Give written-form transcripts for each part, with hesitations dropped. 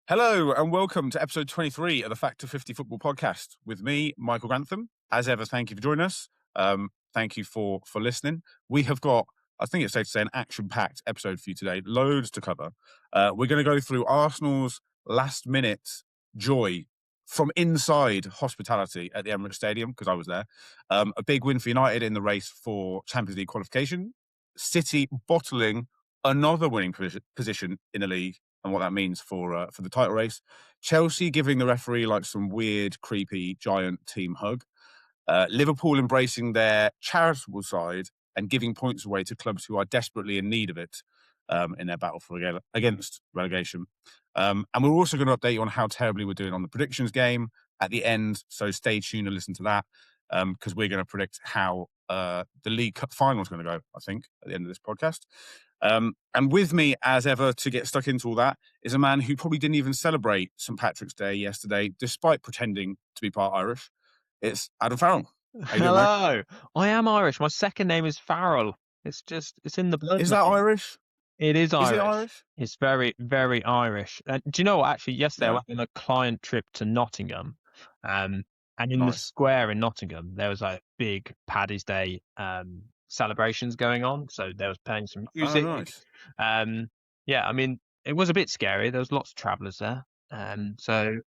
Hello and welcome to episode 23 of the Factor 50 Football Podcast with me, Michael Grantham. As ever, thank you for joining us. Thank you for listening. We have got, I think it's safe to say, an action-packed episode for you today. Loads to cover. We're going to go through Arsenal's last-minute joy from inside hospitality at the Emirates Stadium, because I was there. A big win for United in the race for Champions League qualification. City bottling another winning position in the league, and what that means for the title race. Chelsea giving the referee like some weird, creepy, giant team hug. Liverpool embracing their charitable side and giving points away to clubs who are desperately in need of it in their battle against relegation. And we're also going to update you on how terribly we're doing on the predictions game at the end. So stay tuned and listen to that because we're going to predict how the League Cup final is going to go, I think, at the end of this podcast. And with me, as ever, to get stuck into all that is a man who probably didn't even celebrate St. Patrick's Day yesterday, despite pretending to be part Irish. It's Adam Farrell. Hello. I am Irish. My second name is Farrell. It's in the blood. Is that Irish? It is Irish. Is it Irish? It's very, very Irish. Do you know what? Actually, yesterday I went on a client trip to Nottingham. And in the square in Nottingham, there was like big Paddy's Day celebrations going on. So there was playing some music. Oh, nice. Yeah, I mean, it was a bit scary. There was lots of travellers there. So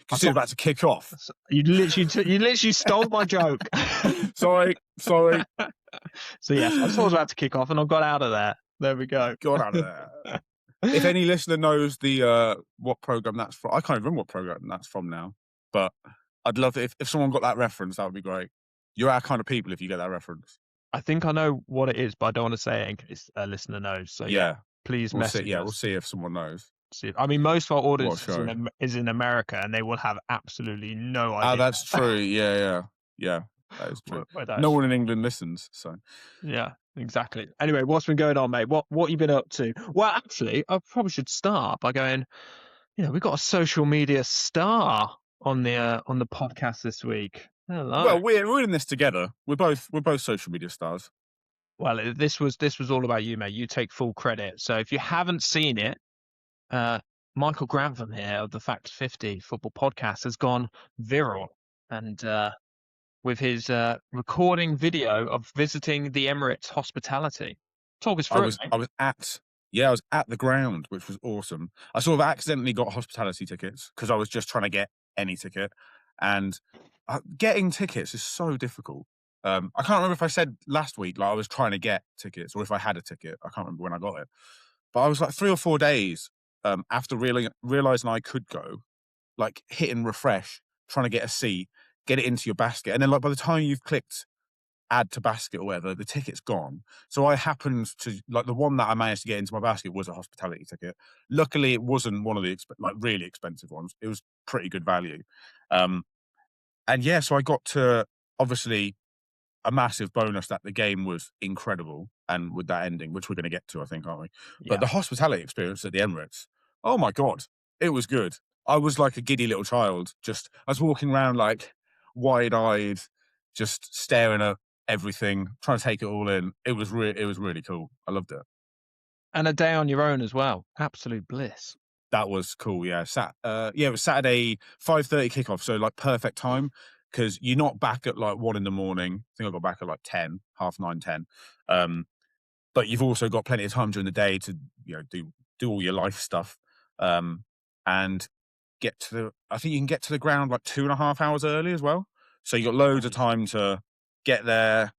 because you're about to kick off. You literally stole my joke. Sorry. So yes, I thought I was about to kick off, and I got out of there. There we go. Got out of there. If any listener knows the what program that's from, I can't even remember what program that's from now. But I'd love it if someone got that reference. That would be great. You're our kind of people if you get that reference. I think I know what it is, but I don't want to say it in case a listener knows. So yeah, please message us. We'll see if someone knows. I mean, most of our audience is in America, and they will have absolutely no idea. Oh, that's true. Yeah. That is true. No one in England listens, so yeah, exactly. Anyway, what's been going on, mate? What you been up to? Well, actually, I probably should start by going. We've got a social media star on the podcast this week. Hello. Well, we're in this together. We're both social media stars. Well, this was all about you, mate. You take full credit. So if you haven't seen it, Michael Grantham here of the Factor 50 Football Podcast has gone viral, and with his recording video of visiting the Emirates hospitality. Talk us through it. I was at the ground, which was awesome. I sort of accidentally got hospitality tickets because I was just trying to get any ticket, and getting tickets is so difficult. I can't remember if I said last week like I was trying to get tickets or if I had a ticket. I can't remember when I got it, but I was like 3 or 4 days after realizing I could go, like hitting refresh, trying to get a seat, get it into your basket, and then like by the time you've clicked add to basket or whatever, the ticket's gone. So I happened to like the one that I managed to get into my basket was a hospitality ticket. Luckily, it wasn't one of the really expensive ones. It was pretty good value. And yeah, so I got to obviously a massive bonus that the game was incredible, and with that ending, which we're going to get to, I think, aren't we? Yeah. But the hospitality experience at the Emirates, oh my God, it was good. I was like a giddy little child. I was walking around like wide-eyed, just staring at everything, trying to take it all in. It was really cool. I loved it. And a day on your own as well. Absolute bliss. That was cool. Yeah. It was Saturday 5:30 kickoff, so like perfect time because you're not back at like 1 a.m. I think I got back at like 10, 9:30, 10. But you've also got plenty of time during the day to do all your life stuff, and get to I think you can get to the ground like 2.5 hours early as well. So you got loads of time to get there,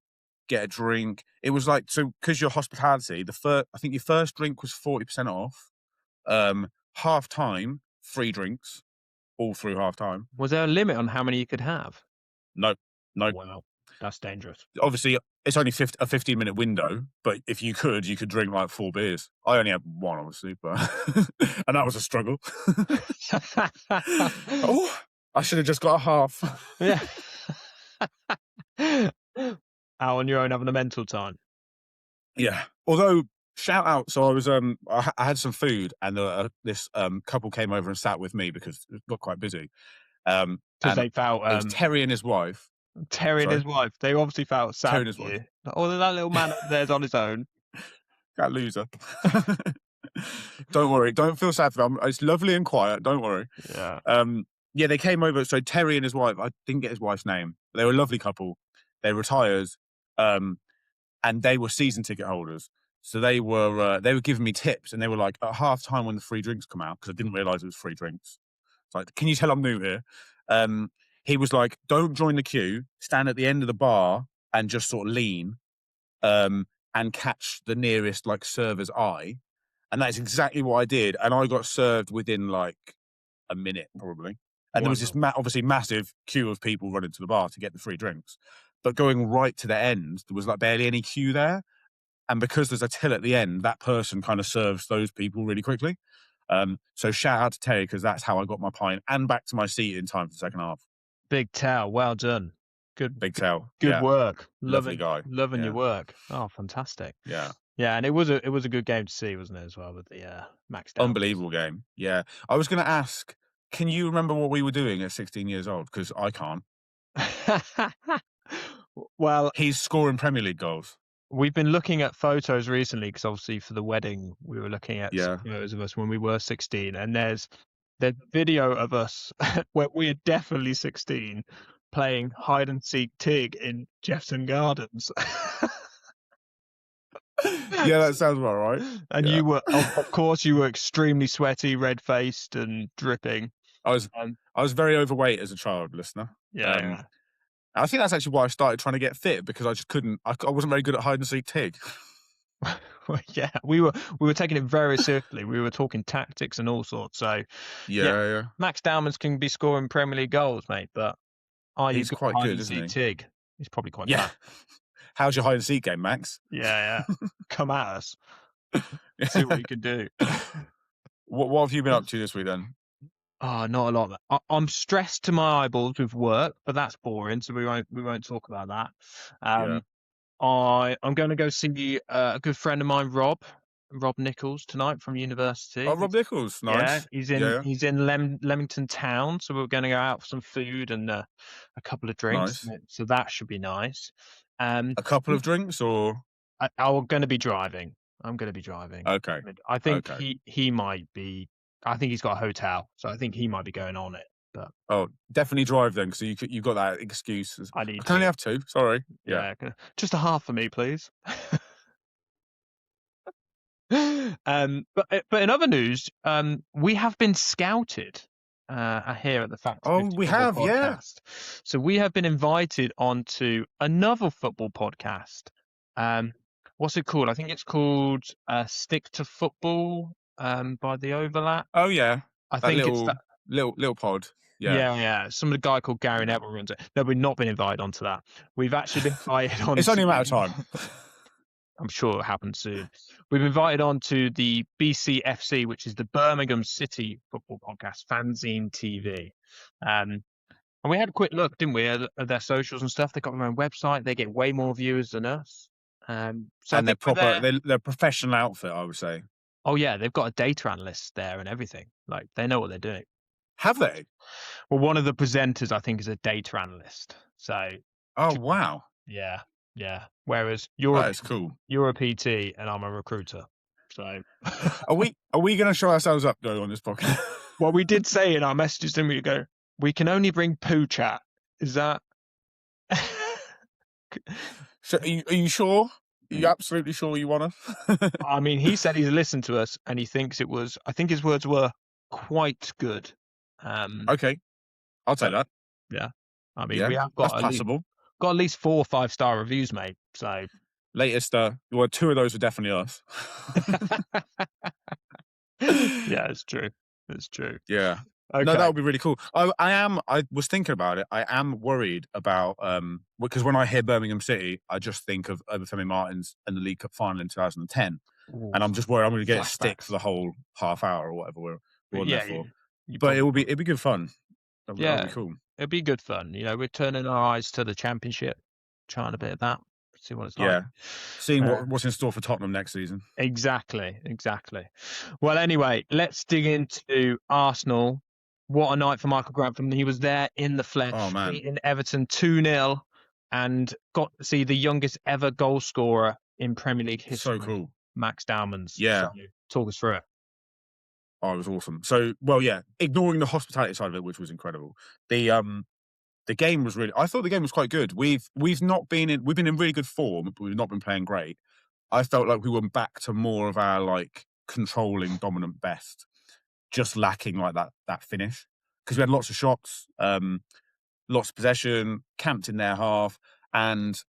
get a drink. It was like, so because your hospitality, I think your first drink was 40% off. Half time, free drinks, all through half time. Was there a limit on how many you could have? No. Wow, that's dangerous. Obviously, it's only a 15-minute window, but if you could drink like 4 beers. I only had one, obviously, but and that was a struggle. Oh, I should have just got a half. Yeah. Out on your own having a mental time. Yeah. Although, shout out. So I was, I had some food, and this couple came over and sat with me because it got quite busy. Because they felt it was Terry and his wife. Terry and his wife. They obviously felt sad. Terry and his wife. Oh, that little man up there's on his own. That loser. Don't worry. Don't feel sad for them. It's lovely and quiet. Don't worry. Yeah. Yeah, they came over. So Terry and his wife, I didn't get his wife's name. They were a lovely couple. They retired, and they were season ticket holders. So they were giving me tips, and they were like, at half time when the free drinks come out, because I didn't realise it was free drinks. It's like, can you tell I'm new here? He was like, don't join the queue. Stand at the end of the bar and just sort of lean, and catch the nearest like server's eye. And that's exactly what I did. And I got served within like a minute, probably. And there was this obviously massive queue of people running to the bar to get the free drinks. But going right to the end, there was like barely any queue there. And because there's a till at the end, that person kind of serves those people really quickly. So shout out to Terry, because that's how I got my pint and back to my seat in time for the second half. Big Tao, well done. Good, Big Tao, good yeah. work. Lovely guy. Loving Yeah. your work. Oh, fantastic. Yeah. Yeah, and it was a good game to see, wasn't it, as well, with the Max Dowling. Unbelievable game. Yeah. I was going to ask, can you remember what we were doing at 16 years old? Because I can't. Well, he's scoring Premier League goals. We've been looking at photos recently, because obviously for the wedding we were looking at Yeah. photos of us when we were 16, and there's video of us where we are definitely 16 playing hide and seek Tig in Jeffson Gardens. Yeah, that sounds about right. And yeah. you were, of course, you were extremely sweaty, red-faced, and dripping. I was very overweight as a child, listener. Yeah. I think that's actually why I started trying to get fit, because I just couldn't. I wasn't very good at hide and seek Tig. Well, yeah, we were taking it very seriously. We were talking tactics and all sorts. So yeah. Max Dowman can be scoring Premier League goals, mate, but he's quite good, isn't he? Tig. He's probably quite bad. How's your hide and seek game, Max? Yeah. Come at us. See what you can do. What have you been up to this week then? Oh, not a lot. I'm stressed to my eyeballs with work, but that's boring, so we won't talk about that. I'm going to go see a good friend of mine, Rob Nichols, tonight from university. Oh, Rob Nichols, nice. Yeah, he's in Leamington Town, so we're going to go out for some food and a couple of drinks. Nice. So that should be nice. A couple of drinks, or I'm going to be driving. I'm going to be driving. Okay. I think he might be. I think he's got a hotel, so I think he might be going on it. But definitely drive then, because you got that excuse. I can only have two. Sorry. Yeah. Just a half for me, please. But in other news, we have been scouted here at the Fact. Oh, we have, podcast. Yeah. So we have been invited onto another football podcast. What's it called? I think it's called Stick to Football by the Overlap. Oh yeah, I think it's that little pod. Yeah. Some guy called Gary Neville runs it. No, we've not been invited onto that. We've actually been invited on. It's only a matter of time. I'm sure it happens soon. We've been invited on to the BCFC, which is the Birmingham City Football Podcast, Fanzine TV. And we had a quick look, didn't we, at their socials and stuff. They've got their own website. They get way more viewers than us. And they're proper. They're a professional outfit, I would say. Oh yeah, they've got a data analyst there and everything. Like, they know what they're doing. Have they? Well, one of the presenters, I think, is a data analyst. So. Oh wow. Yeah. Whereas you're cool. You're a PT and I'm a recruiter. So. Are we going to show ourselves up though on this podcast? Well, we did say in our messages, didn't we? Go, we can only bring poo chat. Is that? So are you sure? Are you absolutely sure you want to? I mean, he said he's listened to us and he thinks it was. I think his words were quite good. Okay, I'll take that. Yeah, I mean, we have got that's possible. Got at least 4 or 5-star reviews, mate. So latest, 2 of those are definitely us. Yeah, it's true. Yeah. Okay. No, that would be really cool. I was thinking about it. I am worried about because when I hear Birmingham City, I just think of Obafemi Martins and the League Cup final in 2010, and I'm just worried I'm going to get a stick for the whole half hour or whatever we're on there for. But it'd be good fun. That'd be cool. It'd be good fun. You know, we're turning our eyes to the Championship, trying a bit of that, see what it's like. Yeah, seeing what's in store for Tottenham next season. Exactly. Well, anyway, let's dig into Arsenal. What a night for Michael Grantham. He was there in the flesh, beating Everton 2-0 and got to see the youngest ever goal scorer in Premier League history. So cool. Max Dowman's. So Yeah. talk us through it. Oh, it was awesome. So, well, yeah, ignoring the hospitality side of it, which was incredible. The game was really. I thought the game was quite good. We've been in really good form, but we've not been playing great. I felt like we were back to more of our like controlling, dominant best, just lacking like that finish because we had lots of shots, lots of possession, camped in their half, and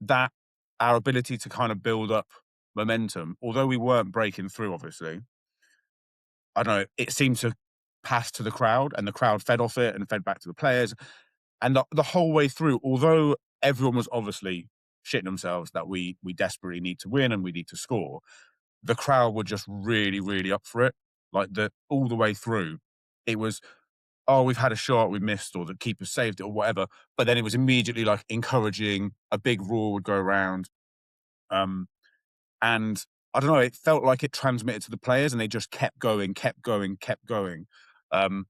that our ability to kind of build up momentum, although we weren't breaking through, obviously. I don't know, it seemed to pass to the crowd and the crowd fed off it and fed back to the players. And the whole way through, although everyone was obviously shitting themselves that we desperately need to win and we need to score, the crowd were just really, really up for it. Like all the way through, it was, oh, we've had a shot, we missed, or the keeper saved it, or whatever. But then it was immediately like encouraging. A big roar would go around, and I don't know. It felt like it transmitted to the players, and they just kept going, kept going, kept going. Um,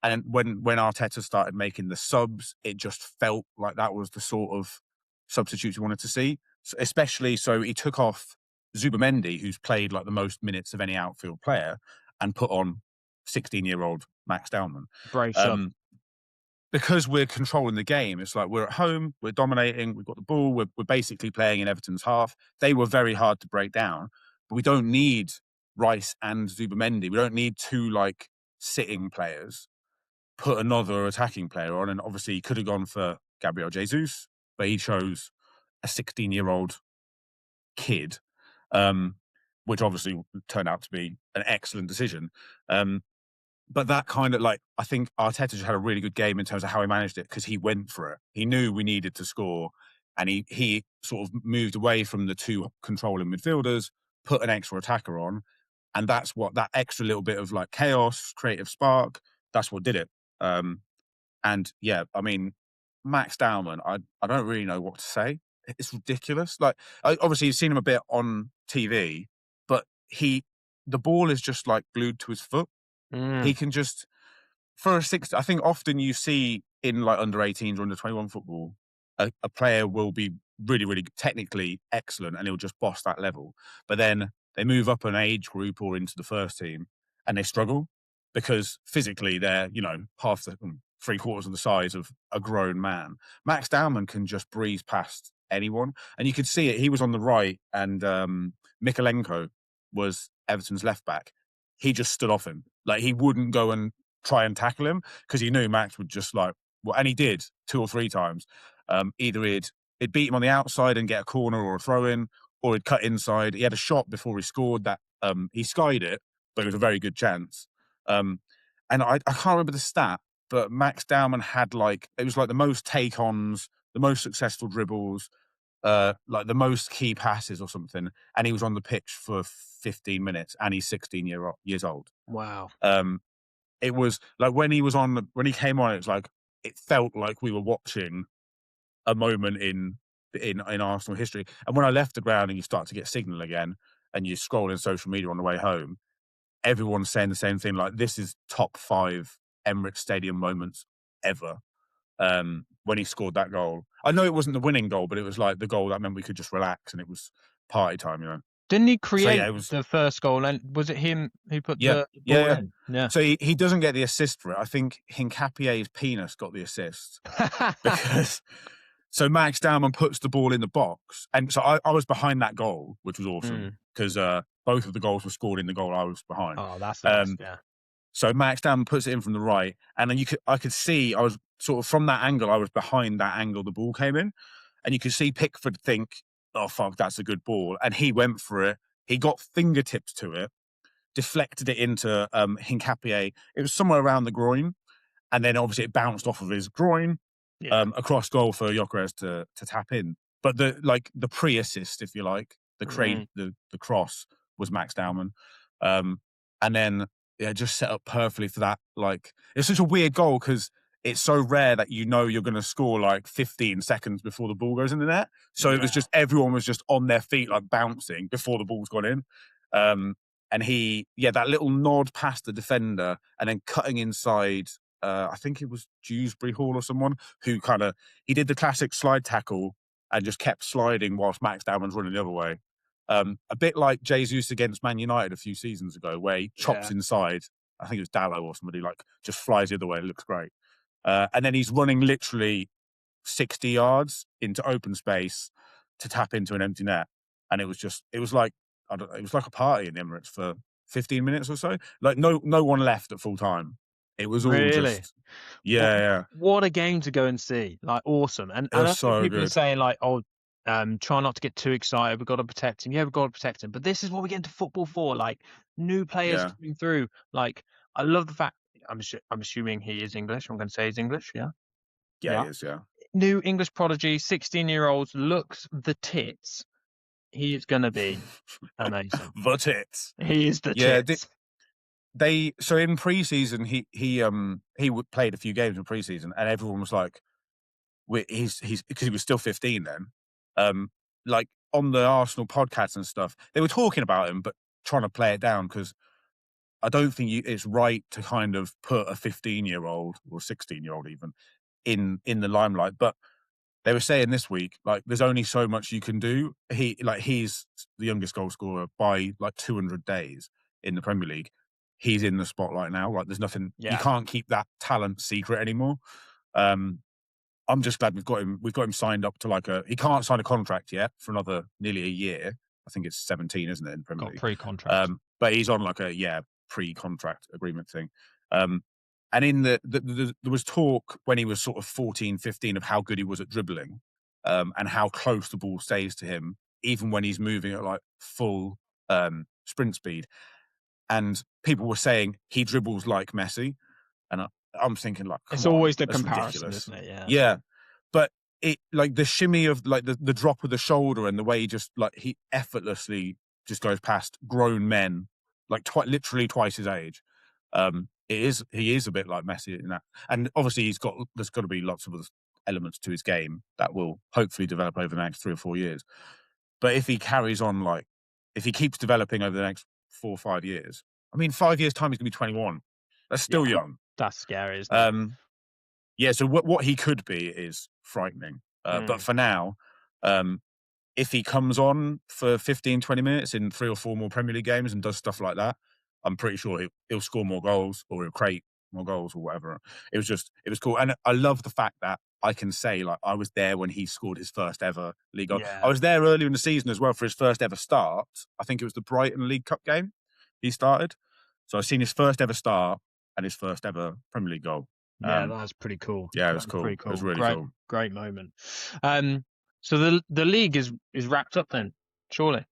and when Arteta started making the subs, it just felt like that was the sort of substitutes we wanted to see. Especially so, he took off Zubamendi, who's played like the most minutes of any outfield player, and put on 16-year-old Max Dowman. Brave sub. Because we're controlling the game, it's like we're at home, we're dominating, we've got the ball, we're basically playing in Everton's half. They were very hard to break down, but we don't need Rice and Zubamendi. We don't need two like sitting players. Put another attacking player on, and obviously he could have gone for Gabriel Jesus, but he chose a 16-year-old kid, which obviously turned out to be an excellent decision. But that kind of like, I think Arteta just had a really good game in terms of how he managed it because he went for it. He knew we needed to score, and he sort of moved away from the two controlling midfielders, put an extra attacker on, and that's what that extra little bit of like chaos, creative spark. That's what did it. And yeah, I mean, Max Dowman, I don't really know what to say. It's ridiculous. Like, obviously, you've seen him a bit on TV, but the ball is just like glued to his foot. He can just, for a six, I think often you see in like under 18s or under 21 football, a player will be really, really technically excellent and he'll just boss that level. But then they move up an age group or into the first team and they struggle because physically they're, half the, three quarters of the size of a grown man. Max Dowman can just breeze past anyone. And you could see it. He was on the right and Mikalenko was Everton's left back. He just stood off him. Like he wouldn't go and try and tackle him because he knew Max would just like, well, and he did 2 or 3 times. Either he'd beat him on the outside and get a corner or a throw in, or he'd cut inside. He had a shot before he scored that he skied it, but it was a very good chance. And I can't remember the stat, but Max Dowman had like, it was like the most take-ons, the most successful dribbles, like the most key passes or something, and he was on the pitch for 15 minutes, and he's 16 years old. Wow. It was like when he came on, it was like it felt like we were watching a moment in Arsenal history. And when I left the ground and you start to get signal again, and you scroll in social media on the way home, everyone's saying the same thing. Like this is top 5 Emirates Stadium moments ever. When he scored that goal, I know it wasn't the winning goal, but it was like the goal that meant we could just relax and it was party time. Didn't he So yeah, create it was. the first goal? And was it him who put Yeah, the ball yeah. in? Yeah. So he doesn't get the assist for it. I think Hincapie's penis got the assist because so Max Dowman puts the ball in the box, and so I was behind that goal, which was awesome because both of the goals were scored in the goal I was behind. Oh, that's nice. Yeah. So Max Dowman puts it in from the right, and then I could see I was sort of from that angle. I was behind that angle the ball came in, and you could see Pickford think, "Oh fuck, that's a good ball," and he went for it. He got fingertips to it, deflected it into Hincapie. It was somewhere around the groin, and then obviously it bounced off of his groin across goal for Gyökeres to tap in. But the pre-assist, if you like, the cross was Max Dowman, and then just set up perfectly for that. Like it's such a weird goal because it's so rare that you're going to score like 15 seconds before the ball goes in the net. So it was just everyone was just on their feet like bouncing before the ball's gone in. And that little nod past the defender and then cutting inside. I think it was Dewsbury Hall or someone who he did the classic slide tackle and just kept sliding whilst Max Dowman's running the other way. A bit like Jesus against Man United a few seasons ago, where he chops inside. I think it was Dallo or somebody, like just flies the other way. It looks great. And then he's running literally 60 yards into open space to tap into an empty net. And it was like a party in the Emirates for 15 minutes or so. Like no one left at full time. It was all Really? just, yeah. What a game to go and see! Like, awesome. And It I was know so people are good. saying like, "Oh, try not to get too excited. We've got to protect him." Yeah, we've got to protect him. But this is what we get into football for. Like, new players Yeah. coming through. Like, I love the fact. I'm assuming he is English. I'm going to say he's English. Yeah. Yeah, Yeah. he is, yeah. New English prodigy, 16-year-old, looks the tits. He is going to be amazing. The tits. He is the Yeah, tits. so in preseason he played a few games in preseason, and everyone was like, he's because he was still 15 then. Like on the Arsenal podcast and stuff, they were talking about him, but trying to play it down because I don't think it's right to kind of put a 15-year-old or 16-year-old even in the limelight. But they were saying this week, like, there's only so much you can do. He's the youngest goal scorer by like 200 days in the Premier League. He's in the spotlight now. Like, there's nothing, you Yeah. can't keep that talent secret anymore. I'm just glad we've got him signed up to he can't sign a contract yet for another nearly a year. I think it's 17, isn't it, in Premier Got League? pre-contract. But he's on like a pre-contract agreement thing. And in there was talk when he was sort of 14, 15 of how good he was at dribbling, and how close the ball stays to him, even when he's moving at like full sprint speed. And people were saying he dribbles like Messi, and I'm thinking, like, come It's on, always the that's comparison, ridiculous. isn't it? Yeah. Yeah, but it, like, the shimmy of like the drop of the shoulder and the way he just like he effortlessly just goes past grown men, like literally twice his age. He is a bit like Messi in that, and obviously there's got to be lots of other elements to his game that will hopefully develop over the next 3 or 4 years. But if he carries on, like, if he keeps developing over the next 4 or 5 years, I mean, 5 years time he's gonna be 21. That's still young. That's scary, isn't it? Yeah, so what he could be is frightening. But for now, if he comes on for 15, 20 minutes in 3 or 4 more Premier League games and does stuff like that, I'm pretty sure he'll score more goals or he'll create more goals or whatever. It was cool. And I love the fact that I can say, like, I was there when he scored his first ever league goal. Yeah. I was there earlier in the season as well for his first ever start. I think it was the Brighton League Cup game he started. So I've seen his first ever start and his first ever Premier League goal. Yeah, that was pretty cool. Yeah, it was cool. Pretty cool. It was really great, cool. Great moment. So the league is wrapped up then, surely.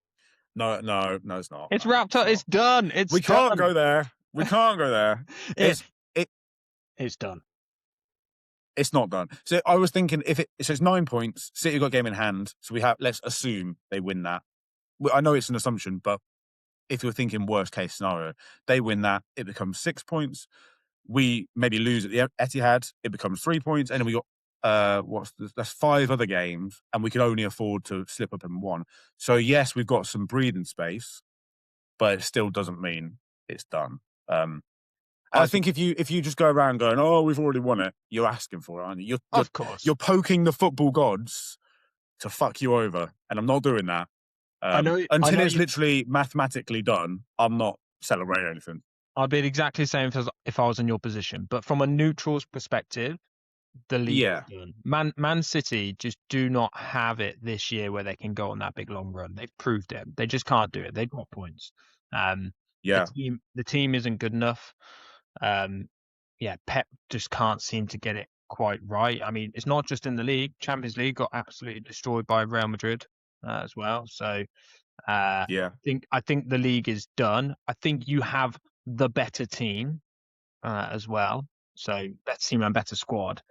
No, it's not. It's wrapped up. It's done. We can't go there. We can't go there. It's done. It's not done. So I was thinking, so it's 9 points. City got a game in hand. So let's assume they win that. I know it's an assumption, but if you're thinking worst case scenario, they win that, it becomes 6 points. We maybe lose at the Etihad, it becomes 3 points, and then we got that's 5 other games, and we can only afford to slip up in one. So yes, we've got some breathing space, but it still doesn't mean it's done. I think if you just go around going, "Oh, we've already won it," you're asking for it, aren't you? Of course. You're poking the football gods to fuck you over, and I'm not doing that. Until it's literally mathematically done, I'm not celebrating anything. I'd be exactly the same if I was in your position. But from a neutral's perspective, the league is done. Man City just do not have it this year where they can go on that big long run. They've proved it. They just can't do it. They've got points. The team isn't good enough. Pep just can't seem to get it quite right. I mean, it's not just in the league. Champions League got absolutely destroyed by Real Madrid as well. So I think the league is done. I think you have the better team as well. So better team and better squad.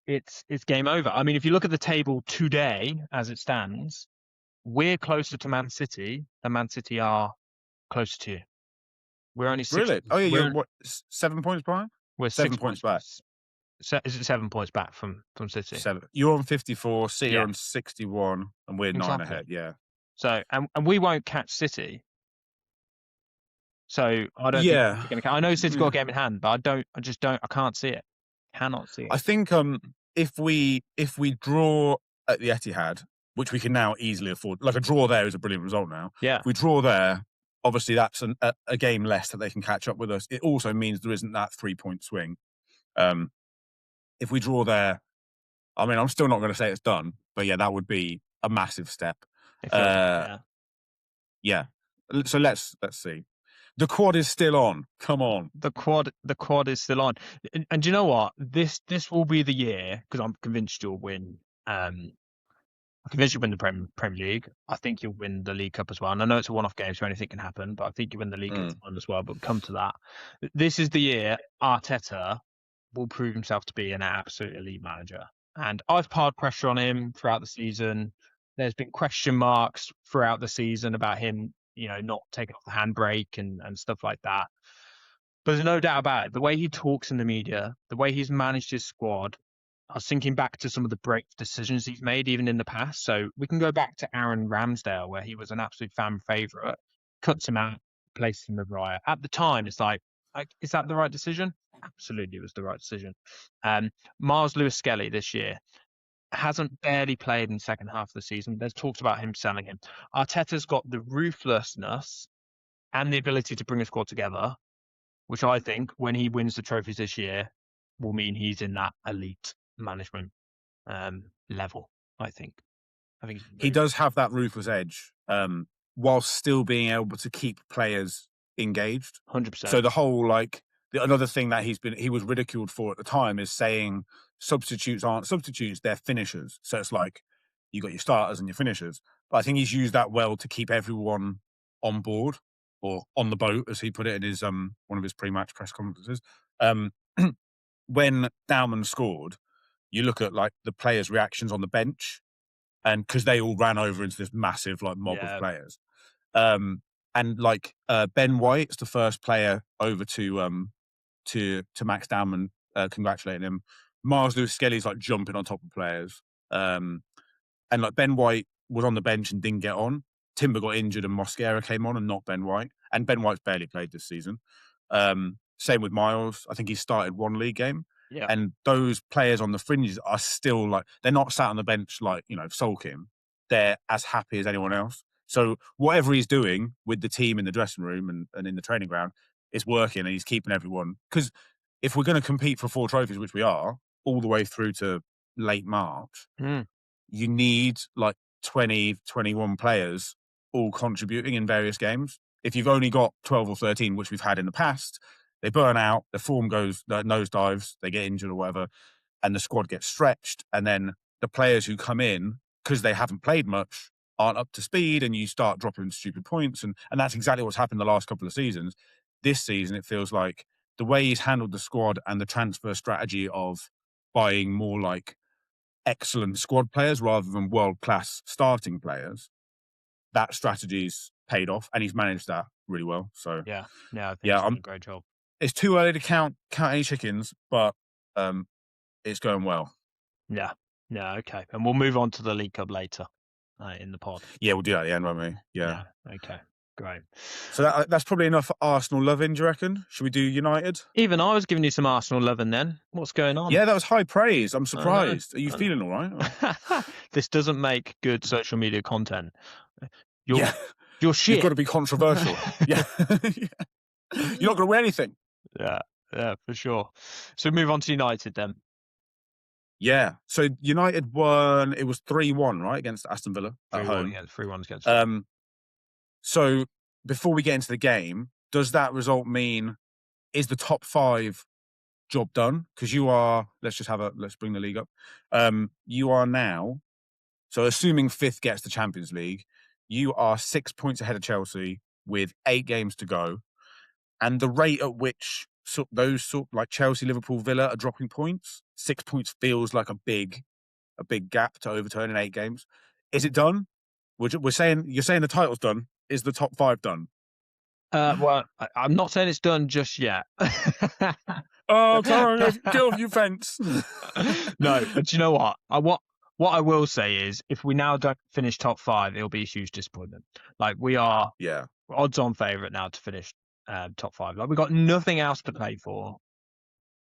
It's game over. I mean, if you look at the table today as it stands, we're closer to Man City than Man City are closer to you. We're only 6. Really? Oh yeah, you're what, 7 points behind? We're 7 points back. Is it 7 points back from City? 7. You're on 54, City are on 61, and we're 9 ahead. Yeah. So and we won't catch City. So I don't think we're going to. I know City's got a game in hand, but I can't see it. Cannot see it. I think if we draw at the Etihad which we can now easily afford. Like a draw there is a brilliant result now. Yeah. If we draw there, obviously that's a game less that they can catch up with us. It also means there isn't that 3-point swing. If we draw there, I mean, I'm still not going to say it's done, but yeah, that would be a massive step. It feels like, yeah. Yeah. So let's see. The quad is still on. Come on. The quad is still on. And do you know what? This will be the year, because I'm convinced you'll win. I'm convinced you'll win the Premier League. I think you'll win the League Cup as well. And I know it's a one-off game, so anything can happen, but I think you win the League Cup as well. But come to that. This is the year Arteta will prove himself to be an absolute elite manager. And I've piled pressure on him throughout the season. There's been question marks throughout the season about him, not taking off the handbrake and stuff like that. But there's no doubt about it. The way he talks in the media, the way he's managed his squad, I was thinking back to some of the brave decisions he's made even in the past. So we can go back to Aaron Ramsdale, where he was an absolute fan favourite, cuts him out, places him with Raya. At the time, it's like, is that the right decision? Absolutely, it was the right decision. Miles Lewis-Skelly this year hasn't barely played in the second half of the season. There's talks about him selling him. Arteta's got the ruthlessness and the ability to bring a squad together, which I think, when he wins the trophies this year, will mean he's in that elite management level. I think he does have that ruthless edge, while still being able to keep players engaged. 100%. So the whole another thing that he was ridiculed for at the time is saying substitutes aren't substitutes, they're finishers. So it's like you got your starters and your finishers. But I think he's used that well to keep everyone on board, or on the boat, as he put it in his one of his pre-match press conferences. When Dowman scored, you look at the players' reactions on the bench, and because they all ran over into this massive mob of players. And Ben White's the first player over to Max Dowman, congratulating him. Miles Lewis-Skelly's jumping on top of players. And Ben White was on the bench and didn't get on. Timber got injured and Mosquera came on and not Ben White. And Ben White's barely played this season. Same with Miles. I think he started one league game. Yeah. And those players on the fringes are still they're not sat on the bench sulking. They're as happy as anyone else. So whatever he's doing with the team in the dressing room and in the training ground is working, and he's keeping everyone. Because if we're going to compete for 4 trophies, which we are, all the way through to late March, you need 20, 21 players all contributing in various games. If you've only got 12 or 13, which we've had in the past, they burn out, their form goes nosedives, they get injured or whatever, and the squad gets stretched. And then the players who come in, because they haven't played much, aren't up to speed, and you start dropping stupid points. And that's exactly what's happened the last couple of seasons. This season, it feels like the way he's handled the squad and the transfer strategy of buying more excellent squad players rather than world-class starting players, that strategy's paid off, and he's managed that really well. So I think he's done a great job. It's too early to count any chickens, but it's going well. Yeah, okay. And we'll move on to the League Cup later in the pod. Yeah, we'll do that at the end, won't we? Yeah. Okay, great. So that's probably enough for Arsenal loving, do you reckon? Should we do United? Even I was giving you some Arsenal loving then. What's going on? Yeah, that was high praise. I'm surprised. Are you feeling all right? This doesn't make good social media content. You're shit. You've got to be controversial. Yeah. You're not going to win anything. Yeah, for sure. So move on to United then. Yeah. So United won. It was 3-1, right, against Aston Villa at home. 3-1 against. So before we get into the game, does that result mean is the top 5 job done? Because you are. Let's bring the league up. You are now. So assuming 5th gets the Champions League, you are 6 points ahead of Chelsea with 8 games to go, and the rate at which those Chelsea, Liverpool, Villa are dropping points, 6 points feels like a big gap to overturn in 8 games. Is it done? You're saying the title's done. Is the top 5 done? Well, I'm not saying it's done just yet. Oh, sorry, get off your fence. No, but you know what? What I will say is, if we now don't finish top 5, it'll be a huge disappointment. We are odds-on favourite now to finish top 5. We've got nothing else to play for.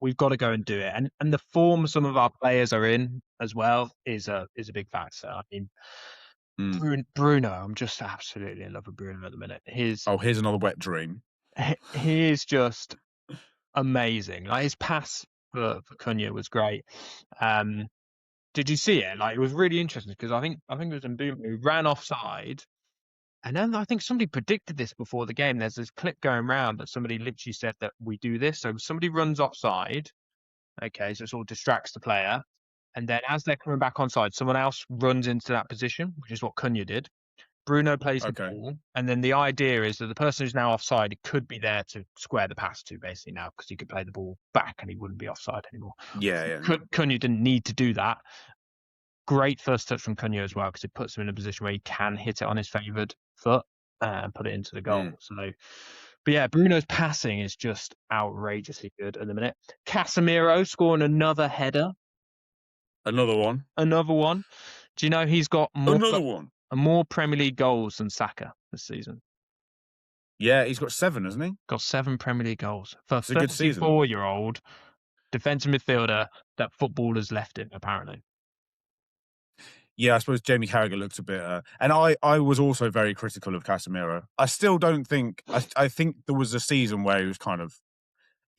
we've got to go and do it. And the form some of our players are in as well is a big factor. I mean, Bruno, I'm just absolutely in love with Bruno at the minute. Oh, here's another wet dream. He is just amazing. Like his pass for Cunha was great. Did you see it? Like it was really interesting because I think it was Mbeumo who ran offside, and then I think somebody predicted this before the game. There's this clip going around that somebody literally said that we do this. So somebody runs offside, okay, so it sort of distracts the player, and then as they're coming back onside, someone else runs into that position, which is what Cunha did. Bruno plays the ball, and then the idea is that the person who's now offside could be there to square the pass to basically now because he could play the ball back and he wouldn't be offside anymore. Yeah. Cunha didn't need to do that. Great first touch from Cunha as well because it puts him in a position where he can hit it on his favoured foot and put it into the goal. So, but yeah, Bruno's passing is just outrageously good at the minute. Casemiro scoring another header. Another one. Do you know he's got more Premier League goals than Saka this season? Yeah, he's got 7, hasn't he? Got 7 Premier League goals for a 34-year-old defensive midfielder that footballers left him, apparently. Yeah, I suppose Jamie Carragher looks a bit... and I was also very critical of Casemiro. I still don't think... I think there was a season where he was kind of...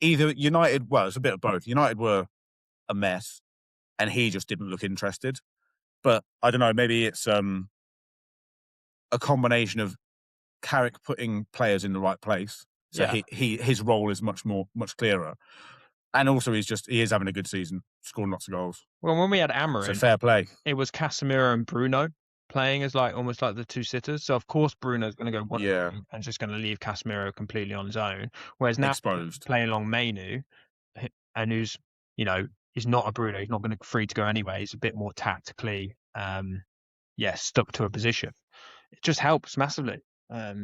Either United... Well, it's a bit of both. United were a mess, and he just didn't look interested. But, I don't know, maybe it's a combination of Carrick putting players in the right place. So his role is much clearer. And also he is having a good season, scoring lots of goals. Well, when we had Amorim, so fair play. It was Casemiro and Bruno playing as almost like the two sitters. So of course Bruno's going to go one and just going to leave Casemiro completely on his own. Whereas now playing along Mainu, and who's he's not a Bruno, he's not going to free to go anyway. He's a bit more tactically, stuck to a position. It just helps massively. But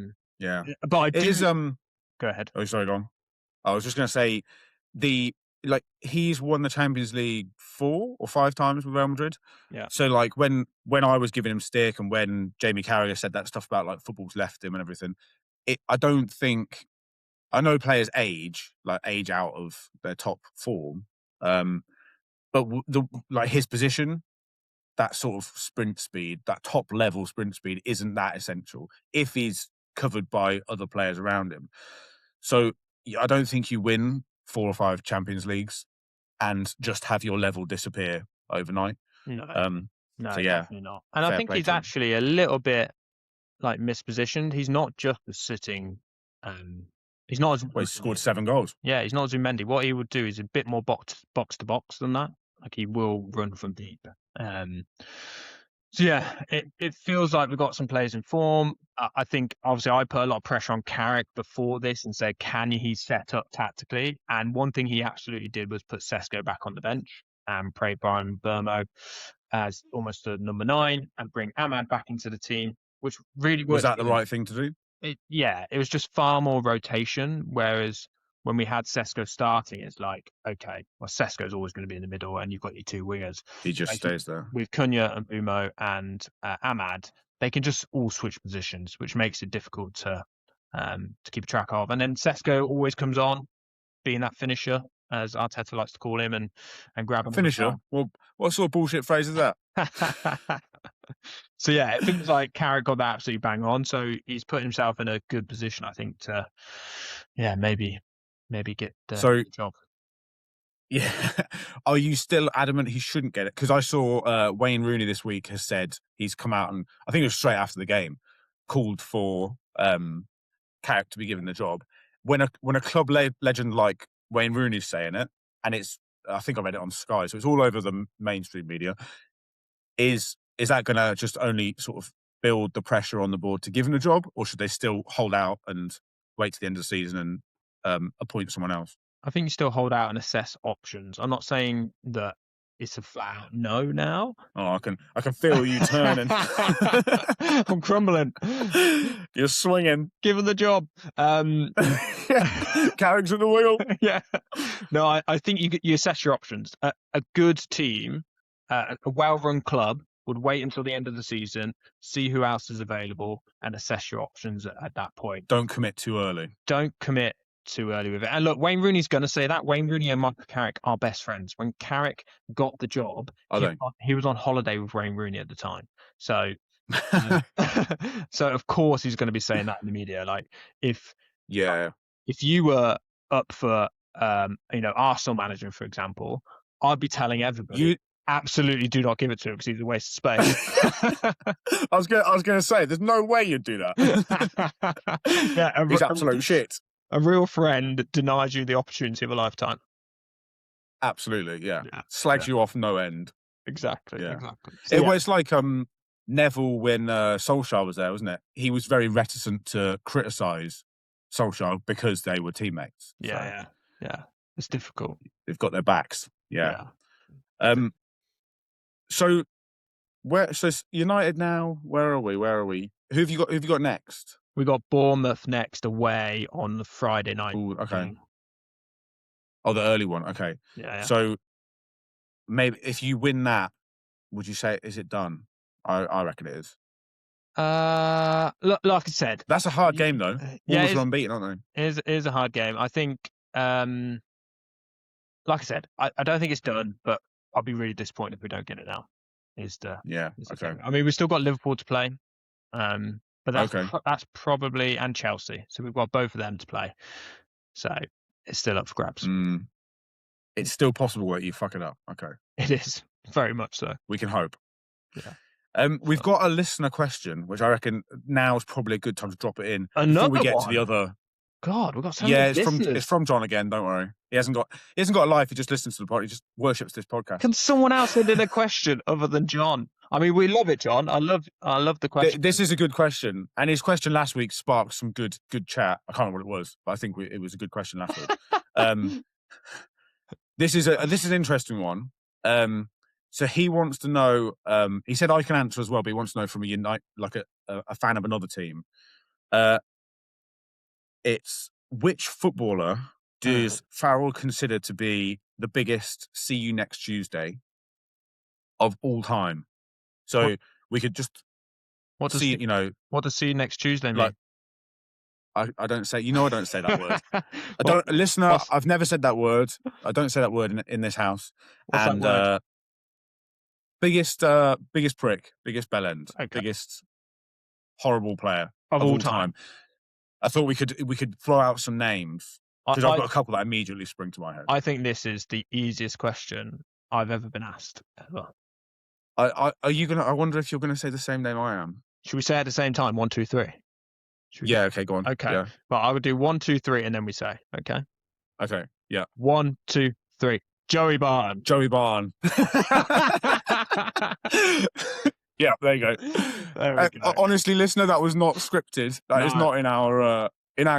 I do. Go ahead. Oh, sorry, go on. I was just going to say he's won the Champions League 4 or 5 times with Real Madrid. Yeah. So when I was giving him stick and when Jamie Carragher said that stuff about football's left him and everything, I don't think I know players age out of their top form, but his position, that sort of sprint speed, that top level sprint speed, isn't that essential if he's covered by other players around him. So I don't think you win 4 or 5 Champions Leagues and just have your level disappear overnight. No, definitely not. And I think he's actually a little bit mispositioned. He's not just sitting. He's not as he scored 7 goals. Yeah, he's not Zumendi. What he would do is a bit more box to box than that. He will run from deep. So yeah, it feels like we've got some players in form. I think obviously I put a lot of pressure on Carrick before this and said, can he set up tactically? And one thing he absolutely did was put Sesko back on the bench and play Brian Mbeumo as almost a number 9 and bring Ahmad back into the team, which really worked. Was that the right thing to do? It was just far more rotation, whereas when we had Sesko starting, it's okay, well, Sesko's always going to be in the middle and you've got your 2 wingers. He just stays there. With Cunha and Mbeumo and Ahmad, they can just all switch positions, which makes it difficult to keep track of. And then Sesko always comes on, being that finisher, as Arteta likes to call him, and grab him. Finisher? Well, what sort of bullshit phrase is that? So yeah, it feels like Carrick got that absolutely bang on. So he's put himself in a good position, I think, to maybe get the job. Yeah. Are you still adamant he shouldn't get it? Because I saw Wayne Rooney this week has said he's come out and I think it was straight after the game, called for Carrick to be given the job. When a club legend like Wayne Rooney's saying it, and I think I read it on Sky, so it's all over the mainstream media. Is that going to just only sort of build the pressure on the board to give him the job, or should they still hold out and wait to the end of the season and appoint someone else? I think you still hold out and assess options. I'm not saying that it's a flat out no now. Oh, I can feel you turning. I'm crumbling. You're swinging. Give him the job. Carrick's at the wheel. Yeah. No, I think you assess your options. A good team, a well-run club would wait until the end of the season, see who else is available, and assess your options at that point. Don't commit too early. Don't commit too early with it. And look, Wayne Rooney's going to say that. Wayne Rooney and Michael Carrick are best friends. When Carrick got the job, he was on holiday with Wayne Rooney at the time. So, so of course he's going to be saying that in the media. Like if you were up for Arsenal manager, for example, I'd be telling everybody. Absolutely do not give it to him because he's a waste of space. I was going to say, there's no way you'd do that. Yeah, he's absolute shit. A real friend denies you the opportunity of a lifetime. Absolutely, yeah. Slags you off no end. Exactly. Yeah. Exactly. So, it was like Neville when Solskjaer was there, wasn't it? He was very reticent to criticise Solskjaer because they were teammates. Yeah. It's difficult. They've got their backs. Yeah. So United now, where are we? Who have you got next? We got Bournemouth next away on the Friday night. Ooh, okay. Oh, the early one. Okay. Yeah. So maybe if you win that, would you say is it done? I reckon it is. Look, like I said, that's a hard game though. Bournemouth are unbeaten, aren't they? It is a hard game. I think, like I said, I don't think it's done, but I'll be really disappointed if we don't get it now. Okay. I mean, we've still got Liverpool to play, but that's probably, and Chelsea. So we've got both of them to play. So it's still up for grabs. It's still possible that you fuck it up. Okay. It is very much so. We can hope. Yeah. We've got a listener question, which I reckon now is probably a good time to drop it in before we get to the other. God, we've got so many listeners. It's from John again. Don't worry. He hasn't got a life. He just listens to the podcast. He just worships this podcast. Can someone else send in a question other than John? I mean, we love it, John. I love the question. This is a good question, and his question last week sparked some good chat. I can't remember what it was, but I think it was a good question last week. This is an interesting one. So he wants to know. He said I can answer as well, but he wants to know from a fan of another team. It's which footballer does Farrell consider to be the biggest "see you next Tuesday" of all time? So we could just what does "see you next Tuesday" mean? Like, I don't say. I don't say that word. I've never said that word. I don't say that word in this house. What's that word? Biggest prick, biggest bellend, biggest horrible player of all time. I thought we could throw out some names because I've got a couple that immediately spring to my head. I think this is the easiest question I've ever been asked ever. Are you gonna? I wonder if you're gonna say the same name I am. Should we say at the same time? 1, 2, 3. Okay, go on. Okay, yeah. But I would do 1, 2, 3, and then we say. Okay. Okay. Yeah. 1, 2, 3. Joey Barton. Yeah, there you go. There we go. Honestly, listener, that was not scripted. That is not in our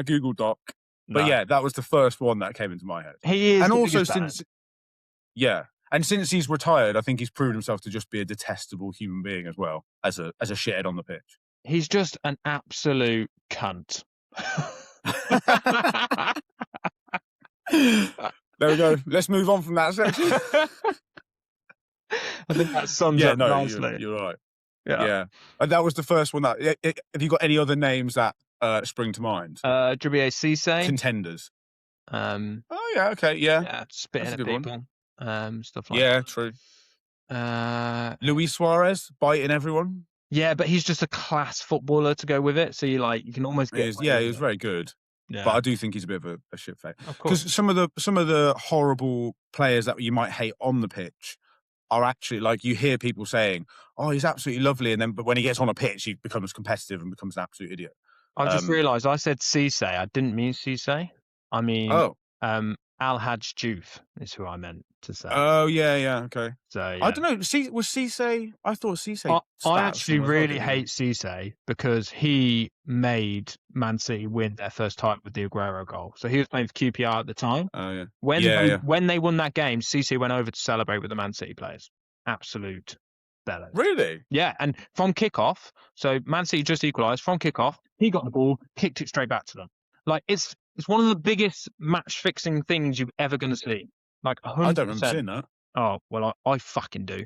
Google Doc. But yeah, that was the first one that came into my head. He is, and also since he's retired, I think he's proven himself to just be a detestable human being as well as a shithead on the pitch. He's just an absolute cunt. There we go. Let's move on from that section. I think that sums up nicely. You're right. Yeah. And that was the first one. Have you got any other names that spring to mind? Dribier Cisse. Contenders. Oh yeah. Okay. Yeah. Yeah. Spitting at people. Stuff like that. Yeah. True. Luis Suarez biting everyone. Yeah, but he's just a class footballer to go with it. So you can almost get. He was very good. Yeah. But I do think he's a bit of a shit face. Of course. Because some of the horrible players that you might hate on the pitch are actually, like, you hear people saying, "Oh, he's absolutely lovely," but when he gets on a pitch, he becomes competitive and becomes an absolute idiot. I just realised I said Cisse. I didn't mean Cisse. I mean Al-Hajj Diouf is who I meant to say. Oh yeah, okay. So I don't know. Was Cisse? I thought Cisse. I actually really hate Cisse because he made Man City win their first title with the Aguero goal. So he was playing for QPR at the time. Oh yeah. When they won that game, Cisse went over to celebrate with the Man City players. Absolute bellows. Really? Yeah, and from kickoff, so Man City just equalised. From kickoff, he got the ball, kicked it straight back to them. Like it's one of the biggest match-fixing things you're ever going to see. Like 100%. I don't remember seeing that. Oh, well, I fucking do.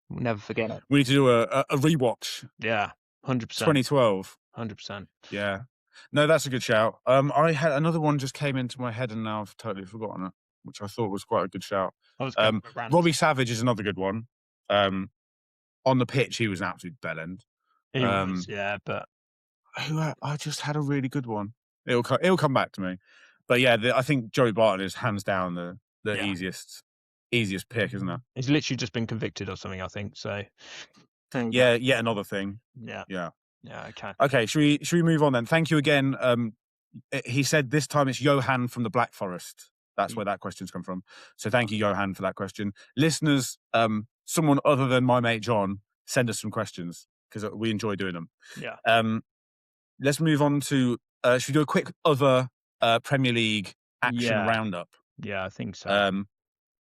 We'll never forget it. We need to do a rewatch. Yeah, 100%. 2012. 100%. Yeah. No, that's a good shout. I had another one just came into my head and now I've totally forgotten it, which I thought was quite a good shout. I was going for a rant. Robbie Savage is another good one. On the pitch, he was an absolute bellend. He was, yeah, but I just had a really good one. It'll come back to me. But yeah, I think Joey Barton is hands down the yeah. easiest pick, isn't it? He's literally just been convicted or something, I think. So Yeah, yet another thing. Yeah. Yeah. Yeah, okay. Okay, should we move on then? Thank you again. He said this time it's Johan from the Black Forest. That's where that question's come from. So thank you, Johan, for that question. Listeners, someone other than my mate John, send us some questions because we enjoy doing them. Yeah. Let's move on to. Should we do a quick other Premier League action roundup? Yeah, I think so.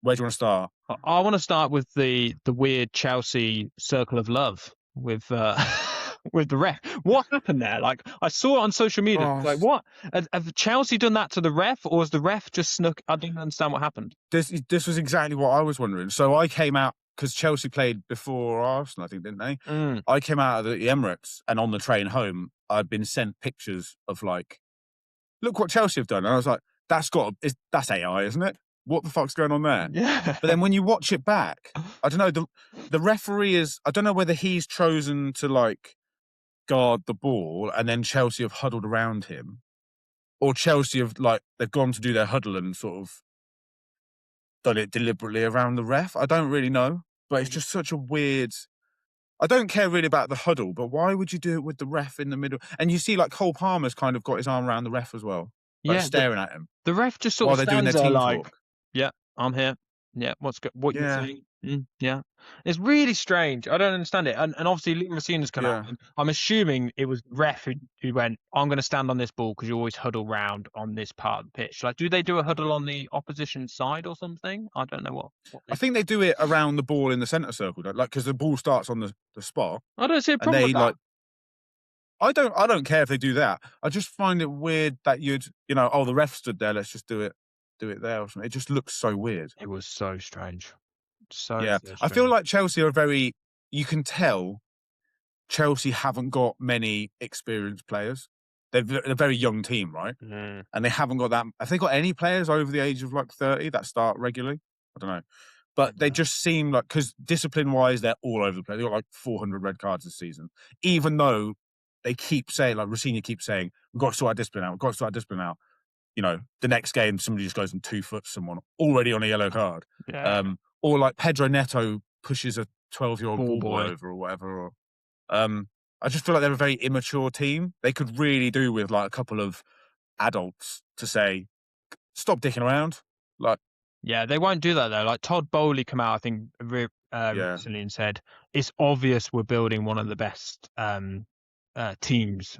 Where do you want to start? I want to start with the weird Chelsea circle of love with with the ref. What happened there? Like, I saw it on social media. Like, what? Have Chelsea done that to the ref, or has the ref just snuck? I didn't understand what happened. This was exactly what I was wondering. So I came out because Chelsea played before Arsenal, I think, didn't they? I came out of the Emirates, and on the train home, I'd been sent pictures of like, look what Chelsea have done, and I was like, that's AI, isn't it? What the fuck's going on there? Yeah. But then when you watch it back, I don't know. The referee is. I don't know whether he's chosen to like guard the ball, and then Chelsea have huddled around him, or Chelsea have like they've gone to do their huddle and sort of done it deliberately around the ref. I don't really know, but it's just such a weird. I don't care really about the huddle, but why would you do it with the ref in the middle? And you see, like Cole Palmer's kind of got his arm around the ref as well, like staring at him. The ref just sort of stands there like, yeah, I'm here. Yeah, what you saying? Yeah, it's really strange. I don't understand it. And obviously, Lee Messina's come out. And I'm assuming it was ref who went, I'm going to stand on this ball because you always huddle round on this part of the pitch. Like, do they do a huddle on the opposition side or something? I don't know what I think they do it around the ball in the centre circle, like because the ball starts on the spot. I don't see a problem with that. Like, I don't care if they do that. I just find it weird that the ref stood there. Let's just do it there or something. It just looks so weird. It was so strange. I feel like Chelsea are you can tell Chelsea haven't got many experienced players. They're a very young team, right? And they haven't got that. Have they got any players over the age of like 30 that start regularly? I don't know. But they just seem like, because discipline-wise, they're all over the place. They've got like 400 red cards this season. Even though they keep saying, like Rossini keeps saying, we've got to sort our discipline out. We've got to sort our discipline out. The next game, somebody just goes and 2-foot someone already on a yellow card. Or like Pedro Neto pushes a 12-year-old ball boy over or whatever. Or, I just feel like they're a very immature team. They could really do with like a couple of adults to say, stop dicking around. Like, yeah, they won't do that though. Like Todd Bowley come out, I think, recently and said, it's obvious we're building one of the best teams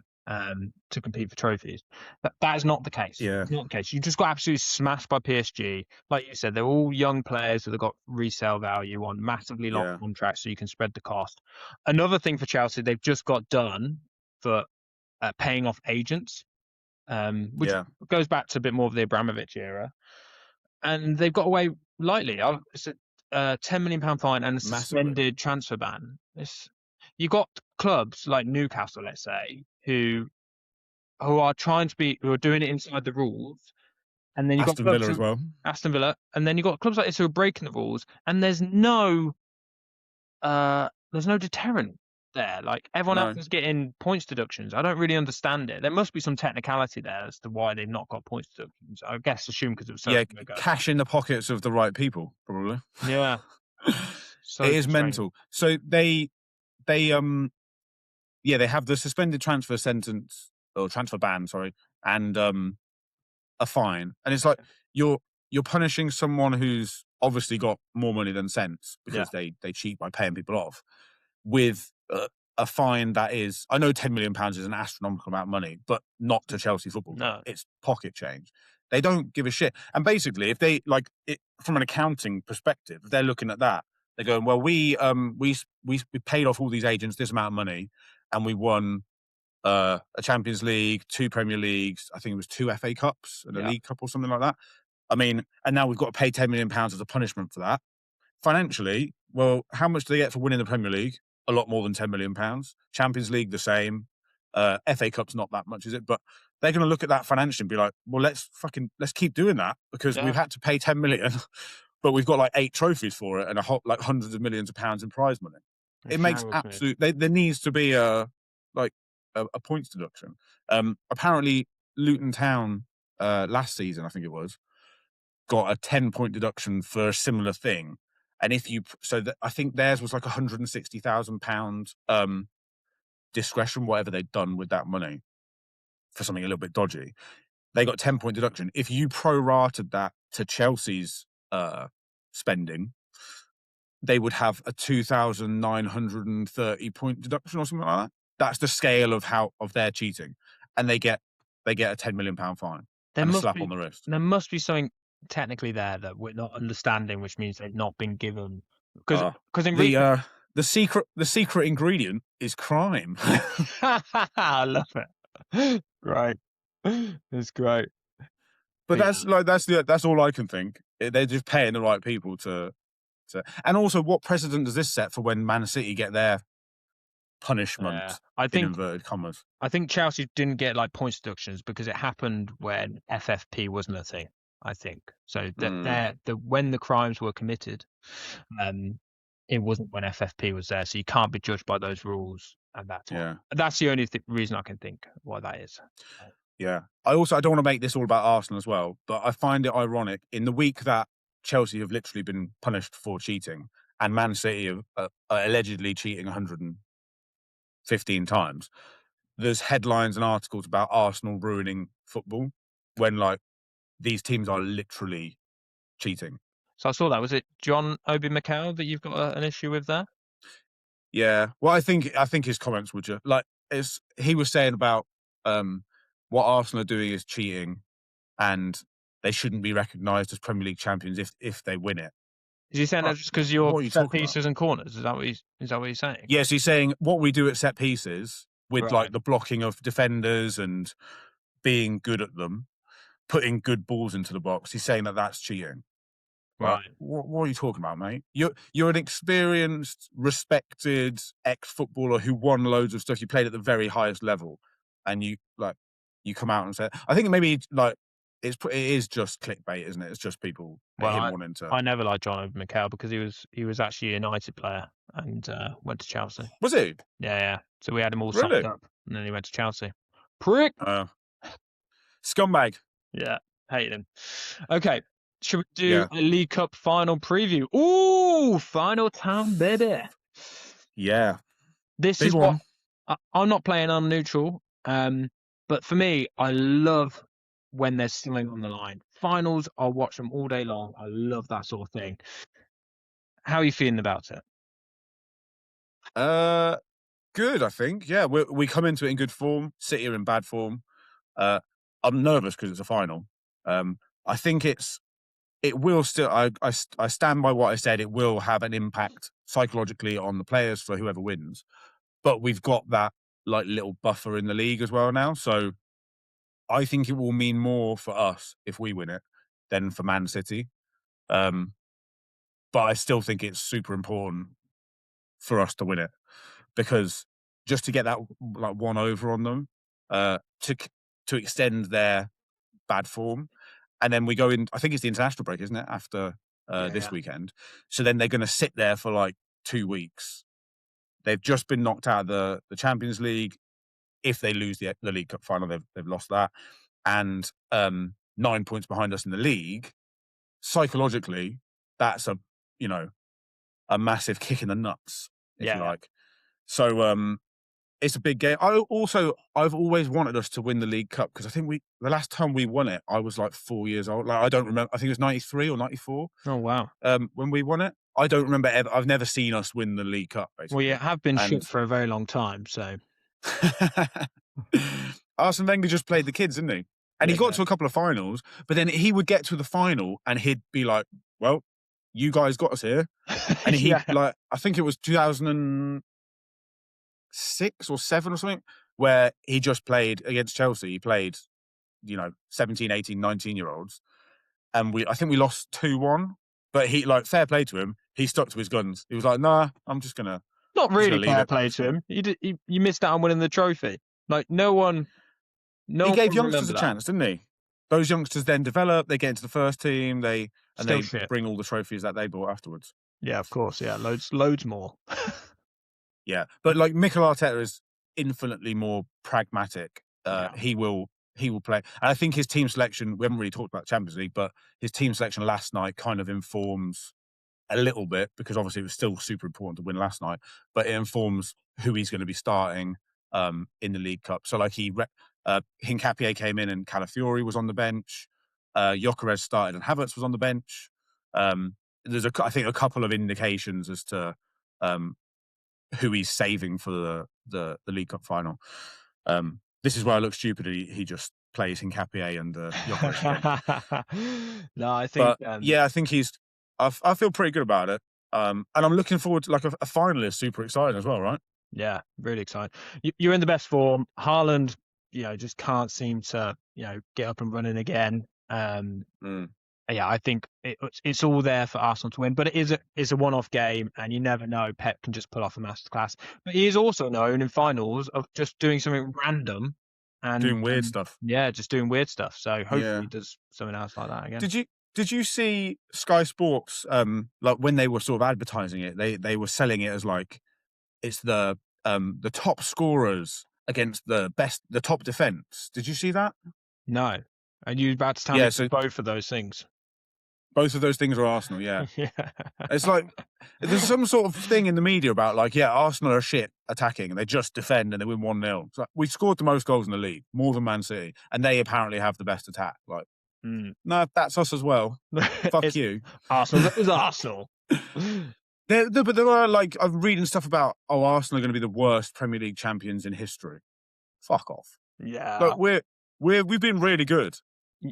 to compete for trophies. That is not the case. Yeah. It's not the case. You just got absolutely smashed by PSG. Like you said, they're all young players that have got resale value on massively long contracts, so you can spread the cost. Another thing for Chelsea, they've just got done for paying off agents, which goes back to a bit more of the Abramovich era. And they've got away lightly. It's a £10 million fine and a suspended transfer ban. You've got clubs like Newcastle, let's say, who are who are doing it inside the rules, and then you've got Villa as well. Aston Villa, and then you've got clubs like this who are breaking the rules, and there's no deterrent there. Like everyone else is getting points deductions. I don't really understand it. There must be some technicality there as to why they've not got points deductions. I guess assume because it was so long ago. Cash in the pockets of the right people, probably. Yeah, so it is mental. So they have the suspended transfer ban, and a fine, and it's like you're punishing someone who's obviously got more money than sense because they cheat by paying people off with a fine that is, I know £10 million is an astronomical amount of money, but not to Chelsea football. No, it's pocket change. They don't give a shit. And basically, if they like it from an accounting perspective, if they're looking at that, they're going, well, we paid off all these agents this amount of money, and we won a Champions League, 2 Premier Leagues, I think it was 2 FA Cups and a League Cup or something like that. I mean, and now we've got to pay £10 million as a punishment for that. Financially, well, how much do they get for winning the Premier League? A lot more than £10 million. Champions League, the same. FA Cup's not that much, is it? But they're going to look at that financially and be like, well, let's keep doing that because we've had to pay 10 million, but we've got like 8 trophies for it and like hundreds of millions of pounds in prize money. It makes absolute. There needs to be a points deduction. Apparently, Luton Town last season, I think it was, got a 10-point deduction for a similar thing. And I think theirs was like £160,000 discretion, whatever they'd done with that money for something a little bit dodgy. They got 10-point deduction. If you prorated that to Chelsea's spending, they would have a 2,930-point deduction or something like that. That's the scale of their cheating, and they get a £10 million fine and a slap on the wrist. There must be something technically there that we're not understanding, which means they've not been given. Because the secret ingredient is crime. I love it. Right, it's great. But that's all I can think. They're just paying the right people to. And also, what precedent does this set for when Man City get their punishment? In inverted commas. I think Chelsea didn't get like points deductions because it happened when FFP wasn't a thing. I think so. When the crimes were committed, it wasn't when FFP was there. So you can't be judged by those rules at that time. That's the only reason I can think why that is. Yeah. I don't want to make this all about Arsenal as well, but I find it ironic in the week that Chelsea have literally been punished for cheating and Man City are allegedly cheating 115 times. There's headlines and articles about Arsenal ruining football when like these teams are literally cheating. So I saw that. Was it John Obi Mikel that you've got an issue with there? Yeah. Well, I think his comments were just like he was saying about what Arsenal are doing is cheating, and they shouldn't be recognised as Premier League champions if they win it. Is he saying that just because you're set pieces and corners? Is that what he's saying? Yes, he's saying what we do at set pieces with like the blocking of defenders and being good at them, putting good balls into the box. He's saying that that's cheating. Right. What are you talking about, mate? You're an experienced, respected ex-footballer who won loads of stuff. You played at the very highest level, and you come out and say, I think maybe like it is just clickbait, isn't it? It's just people wanting to. I never liked John Obi Mikel because he was actually a United player and went to Chelsea. Was he? Yeah. So we had him all signed up, and then he went to Chelsea. Prick. Scumbag. Yeah, hate him. Okay. Should we do a League Cup final preview? Ooh, final time, baby. Yeah. This is what I'm not playing on neutral. But for me, I love when there's something on the line. Finals, I'll watch them all day long. I love that sort of thing. How are you feeling about it? Good, I think. Yeah, we come into it in good form. City are in bad form. I'm nervous because it's a final. I think it will still. I stand by what I said. It will have an impact psychologically on the players for whoever wins. But we've got that like little buffer in the league as well now. So I think it will mean more for us if we win it than for Man City. But I still think it's super important for us to win it because just to get that like one over on them, to extend their bad form. And then we go in, I think it's the international break, isn't it? After this weekend. So then they're going to sit there for like 2 weeks. They've just been knocked out of the Champions League. If they lose the League Cup final, they've lost that. And 9 points behind us in the league. Psychologically, that's a massive kick in the nuts, if you like. So it's a big game. I've always wanted us to win the League Cup because I think the last time we won it, I was like 4 years old. Like I don't remember. I think it was 93 or 94. Oh wow! When we won it, I don't remember ever. I've never seen us win the League Cup. Basically, well, you have been shit for a very long time. So Arsene Wenger just played the kids, didn't he? And he got to a couple of finals, but then he would get to the final and he'd be like, "Well, you guys got us here," and he like I think it was 2006 or 7 or something, where he just played against Chelsea. He played, 17, 18, 19-year-olds. And I think we lost 2-1. But he, like, fair play to him, he stuck to his guns. He was like, nah, I'm just going to... Not really fair play to him. You missed out on winning the trophy. Like no one He gave will youngsters remember a that. chance, didn't he? Those youngsters then develop, they get into the first team, they Still shit. bring all the trophies that they brought afterwards. Yeah, of course. Yeah, loads more. Yeah, but like Mikel Arteta is infinitely more pragmatic. Yeah. He will play, and I think his team selection. We haven't really talked about Champions League, but his team selection last night kind of informs a little bit, because obviously it was still super important to win last night. But it informs who he's going to be starting in the League Cup. So like Hincapié came in and Calafiori was on the bench. Gyökeres started and Havertz was on the bench. There's I think a couple of indications as to who he's saving for the League Cup final. This is where I look stupid. He just plays Hincapié and Gyökeres. No, I think. But yeah, I think I feel pretty good about it. And I'm looking forward to like a finalist. Super exciting as well, right? Yeah, really exciting. You're in the best form. Haaland, just can't seem to, get up and running again. Yeah, I think it's all there for Arsenal to win, but it's a one-off game, and you never know. Pep can just pull off a masterclass. But he is also known in finals of just doing something random and doing weird stuff. Yeah, just doing weird stuff. So hopefully he does something else like that again. Did you see Sky Sports? Like when they were sort of advertising it, they were selling it as like it's the top scorers against the top defense. Did you see that? No. And you're about to tell me both of those things. Both of those things are Arsenal, yeah. It's like there's some sort of thing in the media about like, yeah, Arsenal are shit attacking and they just defend and they win 1-0. It's like, we scored the most goals in the league, more than Man City, and they apparently have the best attack. Like, no, that's us as well. Fuck you. Arsenal is Arsenal. But there are like, I'm reading stuff about, Arsenal are going to be the worst Premier League champions in history. Fuck off. Yeah. Look, we've been really good.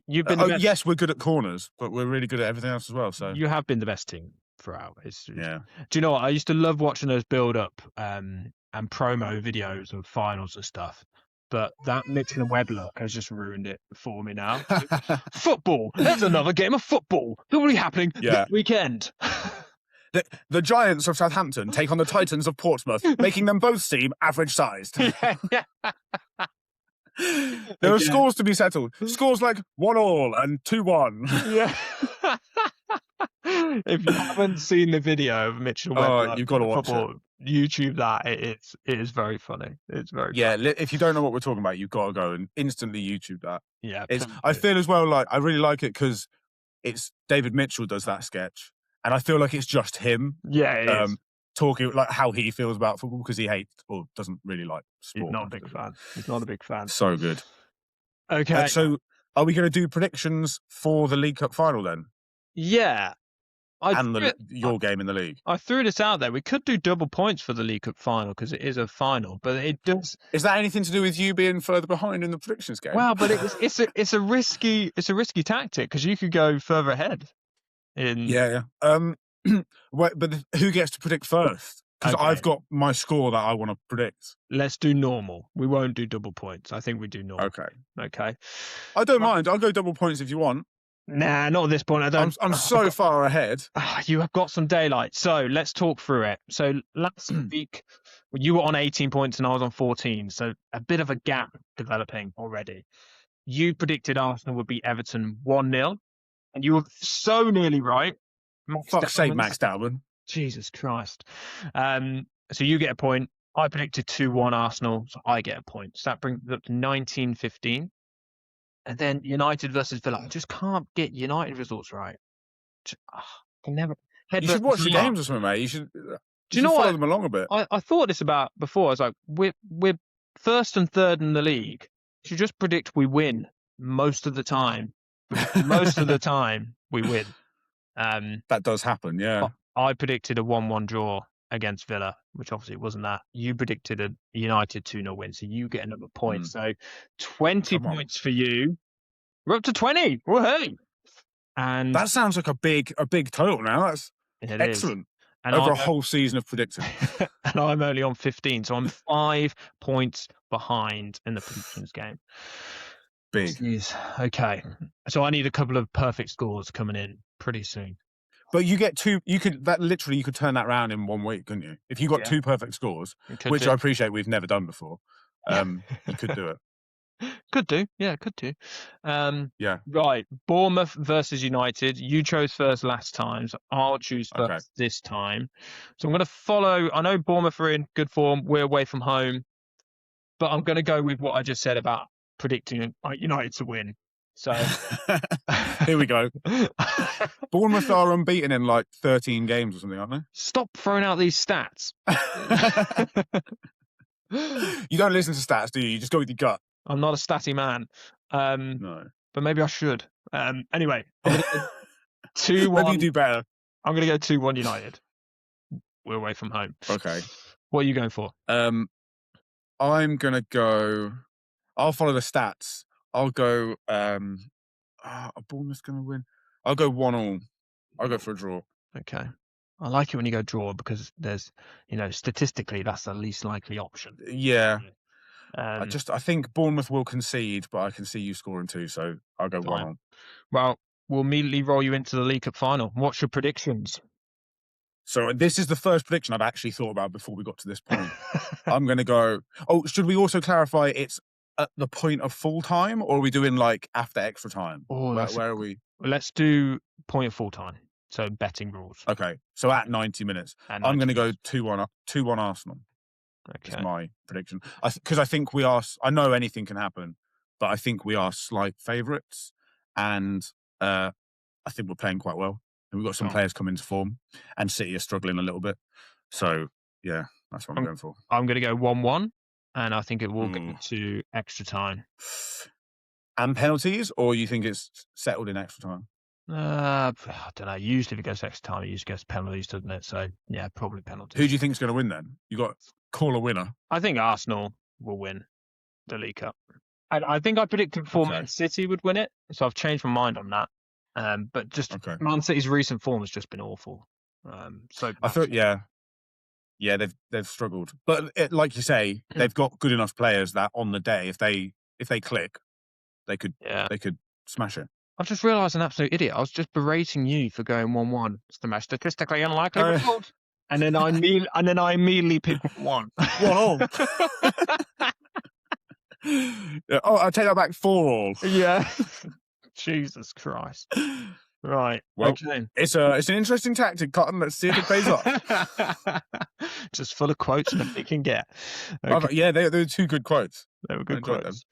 You've been the best. Yes, we're good at corners, but we're really good at everything else as well. So you have been the best team throughout. Yeah. Do you know what? I used to love watching those build-up and promo videos of finals and stuff. But that Mitchell and Webb look has just ruined it for me now. Football. There's another game of football. That will be happening this weekend. The Giants of Southampton take on the Titans of Portsmouth, making them both seem average-sized. There are scores to be settled. Scores like 1-1 and 2-1. Yeah. If you haven't seen the video of Mitchell Webb, you've got to watch it. YouTube that. It is very funny. It's very funny. If you don't know what we're talking about, you've got to go and instantly YouTube that. Yeah. I feel as well like I really like it because it's David Mitchell does that sketch, and I feel like it's just him. Yeah, it is. Talking like how he feels about football because he hates or doesn't really like sport. He's not a big fan. He's not a big fan. So good. Okay. So are we going to do predictions for the League Cup final then? Yeah. Your game in the league. I threw this out there. We could do double points for the League Cup final because it is a final, but it does. Is that anything to do with you being further behind in the predictions game? Well, but it's a risky tactic because you could go further ahead. Yeah. But who gets to predict first? Because I've got my score that I want to predict. Let's do normal. We won't do double points. I think we do normal. Okay. I don't mind. I'll go double points if you want. Nah, not at this point. I don't. I'm so far ahead. You have got some daylight. So let's talk through it. So last week, you were on 18 points and I was on 14. So a bit of a gap developing already. You predicted Arsenal would beat Everton 1-0. And you were so nearly right. Fuck's sake, Max Dowman. Jesus Christ. So you get a point. I predicted 2-1 Arsenal, so I get a point. So that brings it up to 19-15. And then United versus Villa. I just can't get United results right. I can never. You should watch the games or something, mate. You should. Do you know follow them along a bit? I thought this about before. I was like, we're first and third in the league. You should just predict we win most of the time. Most of the time we win. That does happen, yeah. I predicted a 1-1 draw against Villa, which obviously wasn't that. You predicted a United 2-0 win, so you get another point. So 20 points for you. We're up to 20. Woohoo! And that sounds like a big total now. That's excellent. And over a whole season of predicting. And I'm only on 15, so I'm 5 points behind in the predictions game. Big. Jeez. Okay. So I need a couple of perfect scores coming in pretty soon. But you get two. You could turn that around in 1 week, couldn't you? If you got two perfect scores, which I appreciate we've never done before. You could do it. Could do. Yeah, could do. Yeah. Right. Bournemouth versus United. You chose first last time, so I'll choose first Okay. this time. So I'm going to follow. I know Bournemouth are in good form. We're away from home, but I'm going to go with what I just said about predicting United to win. So Here we go. Bournemouth are unbeaten in like 13 games or something, aren't they? Stop throwing out these stats. You don't listen to stats, do you? You just go with your gut. I'm not a statty man. No. But maybe I should. Anyway, I'm going to 2-1. Maybe you do better. I'm going to go 2-1 United. We're away from home. Okay. What are you going for? I'm going to go... I'll follow the stats. I'll go... Bournemouth's going to win. I'll go 1-1. I'll go for a draw. Okay. I like it when you go draw because there's, statistically, that's the least likely option. Yeah. I think Bournemouth will concede, but I can see you scoring 2, so I'll go 1-1. Well, we'll immediately roll you into the League Cup final. What's your predictions? So this is the first prediction I've actually thought about before we got to this point. I'm going to go... Oh, should we also clarify it's at the point of full time, or are we doing like after extra time? Oh, where are we? Let's do point of full time. So betting rules. Okay, so at 90 minutes. I'm going to go 2-1 Arsenal. Okay. Is my prediction. Because I think we are... I know anything can happen, but I think we are slight favourites, and I think we're playing quite well. And we've got some players coming into form, and City are struggling a little bit. So, yeah, that's what I'm going for. I'm going to go 1-1, and I think it will go to extra time. And penalties, or you think it's settled in extra time? I don't know. Usually if it goes to extra time, it usually goes to penalties, doesn't it? So, yeah, probably penalties. Who do you think is going to win then? You got to call a winner. I think Arsenal will win the League Cup. I think I predicted before Man City would win it, so I've changed my mind on that. But just Man City's recent form has just been awful. So I thought, they've struggled, but like you say, they've got good enough players that on the day, if they click, they could smash it. I've just realised an absolute idiot. I was just berating you for going 1-1. It's the most statistically unlikely result, and then I immediately picked 1. 1-1. I'll take that back 4-4. Yeah. Jesus Christ. Right. Well, okay. It's an interesting tactic, Cotton. Let's see if it pays off. Just full of quotes that we can get. Okay. Yeah, they were 2 good quotes. They were good quotes.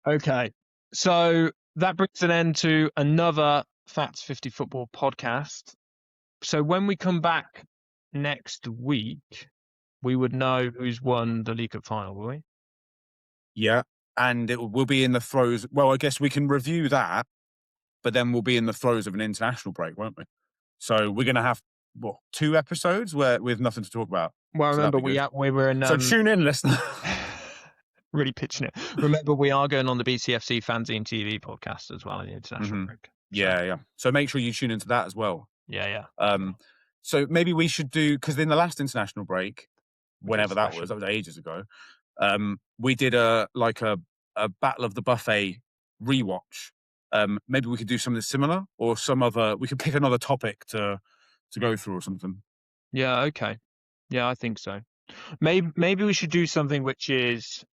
Okay. So that brings an end to another Facts 50 Football podcast. So when we come back next week, we would know who's won the League Cup final, will we? Yeah, and it will be in the throes. Well, I guess we can review that, but then we'll be in the throes of an international break, won't we? So we're going to have, 2 episodes with nothing to talk about. Well, remember, we were in... So tune in, listener. Really pitching it. Remember, we are going on the BCFC Fanzine TV podcast as well in the international break. So. Yeah. So make sure you tune into that as well. Yeah. So maybe we should do, because in the last international break, whenever that was ages ago, we did a Battle of the Buffet rewatch. Maybe we could do something similar, or we could pick another topic to go through or something. Yeah, okay. Yeah, I think so. Maybe we should do something which is...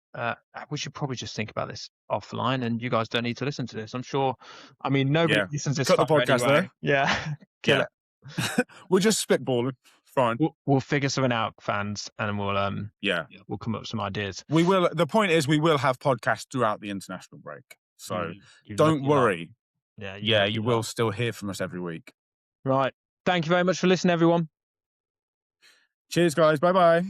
we should probably just think about this offline, and you guys don't need to listen to this. I'm sure. I mean, nobody listens to this. Cut the podcast anyway. there. Yeah. Kill it. We'll just spitballing. Fine. We'll figure something out, fans, and we'll we'll come up with some ideas. We will. The point is, we will have podcasts throughout the international break, so don't worry. Yeah, you will still hear from us every week. Right. Thank you very much for listening, everyone. Cheers, guys. Bye-bye.